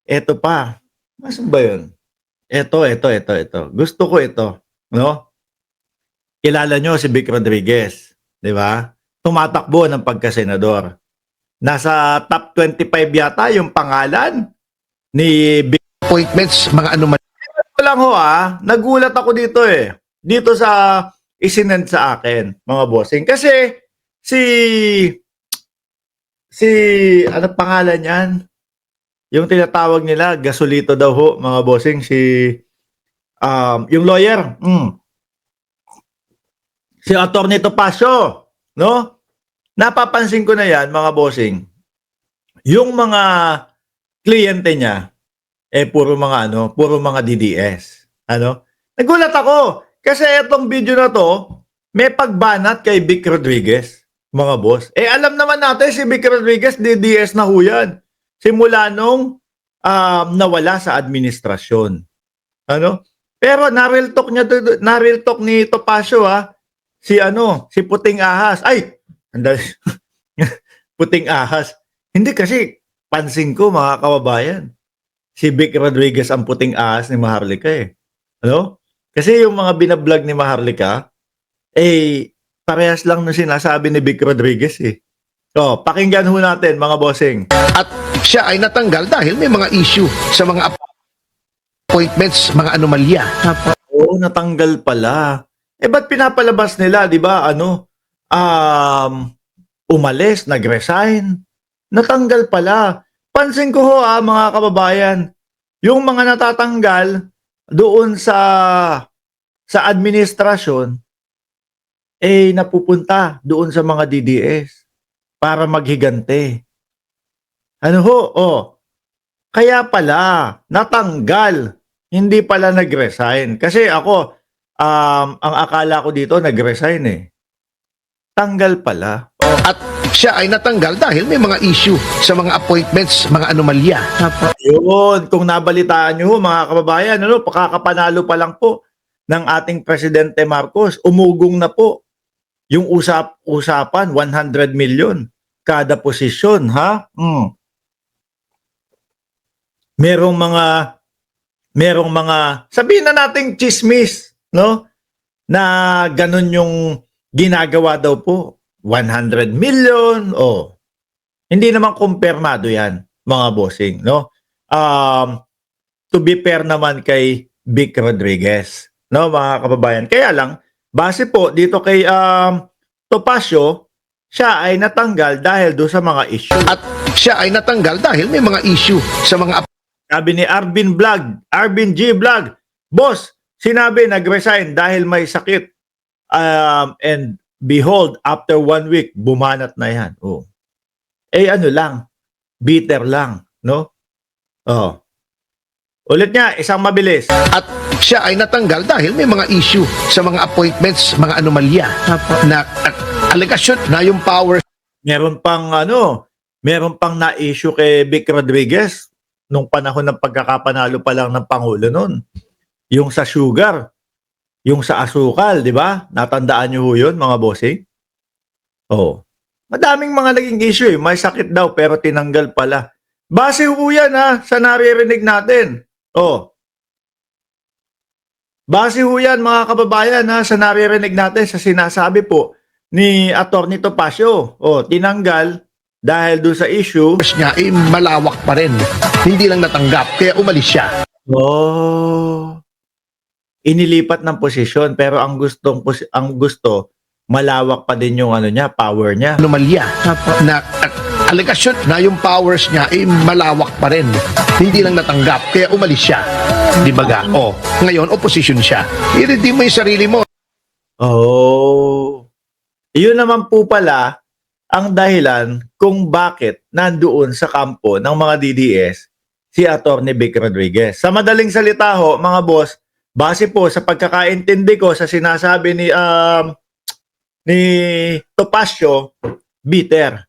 Eto pa, asan ba yun? Eto. Gusto ko ito, 'no? Kilala niyo si Vic Rodriguez, 'di ba? Tumatakbo ng pagkasenador. Nasa top 25 yata yung pangalan ni Vic. Appointments, mga anomalya. Ko lang ho nagulat ako dito eh. Dito sa isinend sa akin, mga bossing. Kasi si si ano pangalan niyan? Yung tinatawag nila gasolito daw ho, mga bossing, yung lawyer. Si Atty. Topacio, no? Napapansin ko na 'yan, mga bossing. Yung mga kliyente niya puro mga DDS. Ano? Nagulat ako kasi itong video na to may pagbanat kay Vic Rodriguez, mga boss. Alam naman natin si Vic Rodriguez DDS na ho yan. Simula nung nawala sa administrasyon. Ano? Pero na-real talk ni Topacio si Puting Ahas. Ay, andali. Puting Ahas. Hindi kasi pansin ko, mga kababayan. Si Vic Rodriguez ang puting ahas ni Maharlika eh. Ano? Kasi yung mga binablog ni Maharlika, parehas lang na sinasabi ni Vic Rodriguez eh. So, pakinggan ho natin, mga bossing. At siya ay natanggal dahil may mga issue sa mga appointments, mga anomalya. Oo, natanggal pala. Ba't pinapalabas nila, di ba? Umalis, nag-resign. Natanggal pala. Pansin ko ho mga kababayan, yung mga natatanggal doon sa administrasyon napupunta doon sa mga DDS para maghigante. Ano ho? Kaya pala natanggal, hindi pala nag-resign. Kasi ako ang akala ko dito nag-resign eh. Tanggal pala. At siya ay natanggal dahil may mga issue sa mga appointments, mga anomalya. Yun, kung nabalitaan nyo mga kababayan, pakakapanalo pa lang po ng ating Presidente Marcos, umugong na po yung usapan, 100 million kada posisyon, Merong mga, sabihin na nating chismis, no? Na ganun yung ginagawa daw po. 100 million, hindi naman kumpirmado yan, mga bossing, no? To be fair naman kay Vic Rodriguez, no, mga kababayan. Kaya lang, base po dito kay Topacio, siya ay natanggal dahil do sa mga issue. At siya ay natanggal dahil may mga issue sa mga Sabi ni Arvin G. Vlog, boss, sinabi nag-resign dahil may sakit. And behold, after 1 week, bumanat na yan. Ano lang, bitter lang, no? Ulit niya, isang mabilis. At siya ay natanggal dahil may mga issue sa mga appointments, mga anomalya. Na alegasyon na yung power. Meron pang na-issue kay Vic Rodriguez nung panahon ng pagkakapanalo pa lang ng Pangulo noon. Yung sa sugar, yung sa asukal, di ba? Natandaan niyo ho yun, mga bossing? Madaming mga naging issue May sakit daw pero tinanggal pala. Base ho yan sa naririnig natin. Base ho yan, mga kababayan sa naririnig natin sa sinasabi po ni Atty. Topacio. Tinanggal dahil doon sa issue. Niya malawak pa rin. Hindi lang natanggap kaya umalis siya. Inilipat ng posisyon pero ang gusto malawak pa din yung power niya. Anomalya na alegasyon na yung powers niya malawak pa rin. Hindi lang natanggap kaya umalis siya. Di ba ga? Ngayon opposition siya. I-redeem mo yung sarili mo. Iyon naman po pala ang dahilan kung bakit nandoon sa kampo ng mga DDS si Atty. Vic Rodriguez. Sa madaling salita ho, mga boss, base po sa pagkakaintindi ko sa sinasabi ni Topacio, bitter.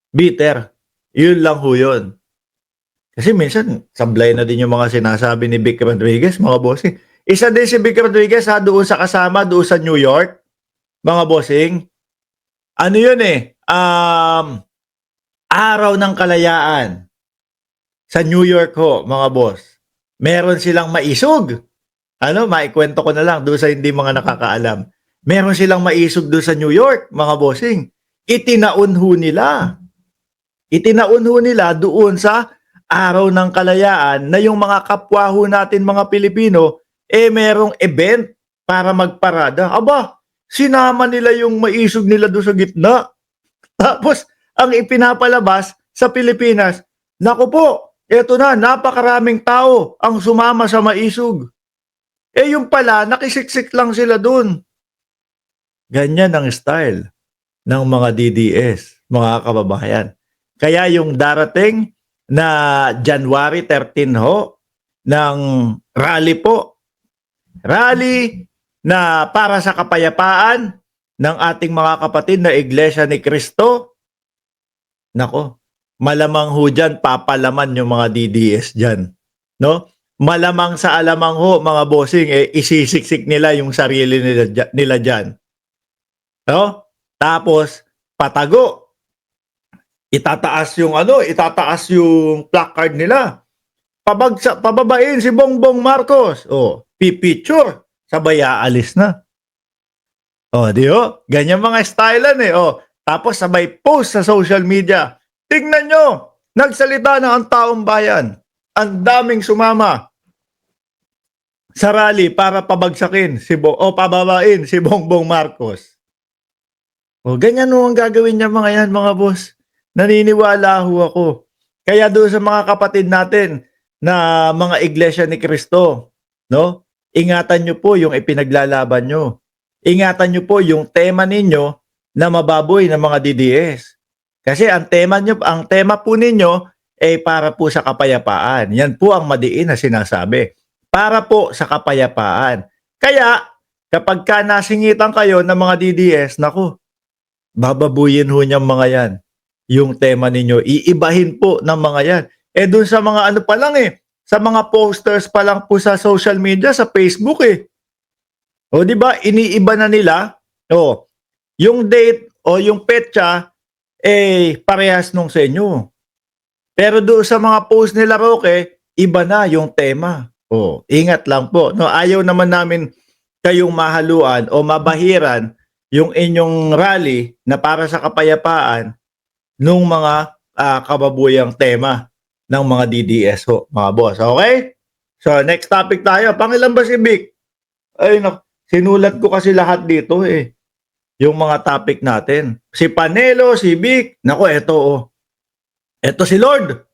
Bitter. Yun lang ho yun. Kasi minsan, sablay na din yung mga sinasabi ni Vic Rodriguez, mga bossing. Isa din si Vic Rodriguez doon sa kasama, doon sa New York, mga bossing. Ano yun Araw ng Kalayaan sa New York ho, mga boss. Meron silang maisog. Ano, maikwento ko na lang doon sa hindi mga nakakaalam. Meron silang maisog doon sa New York, mga bossing. Itinaon ho nila. Itinaon ho nila doon sa Araw ng Kalayaan na yung mga kapwa ho natin mga Pilipino, merong event para magparada. Aba, sinama nila yung maisog nila doon sa gitna. Tapos, ang ipinapalabas sa Pilipinas, naku po, eto na, napakaraming tao ang sumama sa maisog. Yung pala, nakisiksik lang sila doon. Ganyan ang style ng mga DDS, mga kababayan. Kaya yung darating na January 13 ho, ng rally po. Rally na para sa kapayapaan ng ating mga kapatid na Iglesia ni Cristo. Nako, malamang ho dyan, papalaman yung mga DDS dyan. No? Malamang sa alamang ho, mga bossing, isisiksik nila yung sarili nila dyan. No? Tapos, patago. Itataas yung placard nila. Pababain si Bongbong Marcos. Pipicture. Sabay aalis na. Di ho? Ganyan mga stylean Tapos sabay post sa social media. Tingnan nyo, nagsalita na ang taong bayan. Ang daming sumama sa rally para pabagsakin pababain si Bongbong Marcos. Ganyan ho ang gagawin niya mga yan, mga boss. Naniniwala ho ako. Kaya doon sa mga kapatid natin na mga Iglesia ni Cristo, no? Ingatan nyo po yung ipinaglalaban nyo. Ingatan nyo po yung tema ninyo na mababoy ng mga DDS. Kasi ang tema po ninyo para po sa kapayapaan. Yan po ang madiin na sinasabi. Para po sa kapayapaan. Kaya kapag nasingitan kayo ng mga DDS, naku, bababuyin ho niyang mga yan. Yung tema ninyo, iibahin po ng mga yan. Dun sa mga pa lang sa mga posters pa lang po sa social media, sa Facebook di ba, iniiba na nila, yung date o yung petsa, parehas nung sa inyo. Pero doon sa mga post nila, Roque, iba na yung tema. Ingat lang po. No, ayaw naman namin kayong mahaluan o mabahiran yung inyong rally na para sa kapayapaan nung mga kababuyang tema ng mga DDS mga boss. Okay? So, next topic tayo. Pangilan ba si Vic? Sinulat ko kasi lahat dito yung mga topic natin. Si Panelo, si Vic. Nako, eto si Lord.